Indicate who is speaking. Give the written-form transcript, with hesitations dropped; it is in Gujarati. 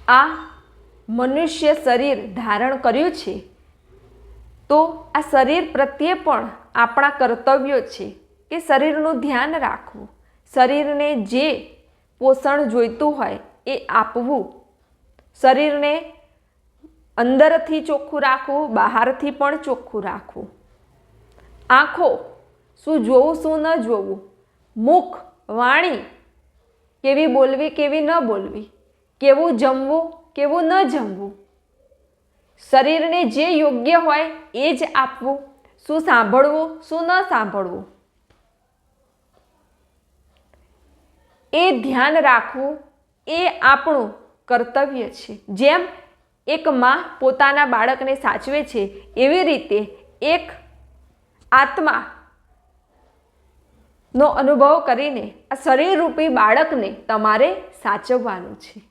Speaker 1: આ મનુષ્ય શરીર ધારણ કર્યું છે, તો આ શરીર પ્રત્યે પણ આપણા કર્તવ્યો છે કે શરીરનું ધ્યાન રાખવું, શરીરને જે પોષણ જોઈતું હોય એ આપવું, શરીરને અંદરથી ચોખ્ખું રાખવું, બહારથી પણ ચોખ્ખું રાખવું. આંખો શું જોવું શું ન જોવું, મુખ વાણી કેવી બોલવી કેવી ન બોલવી, કેવું જમવું કેવું ન જમવું, શરીરને જે યોગ્ય હોય એ જ આપવું, શું સાંભળવું શું ન સાંભળવું, એ ધ્યાન રાખવું એ આપણું કર્તવ્ય છે. જેમ એક માં પોતાના બાળકને સાચવે છે, એવી રીતે એક આત્મા નો અનુભવ કરીને આ શરીરરૂપી બાળકને તમારે સાચવવાનું છે.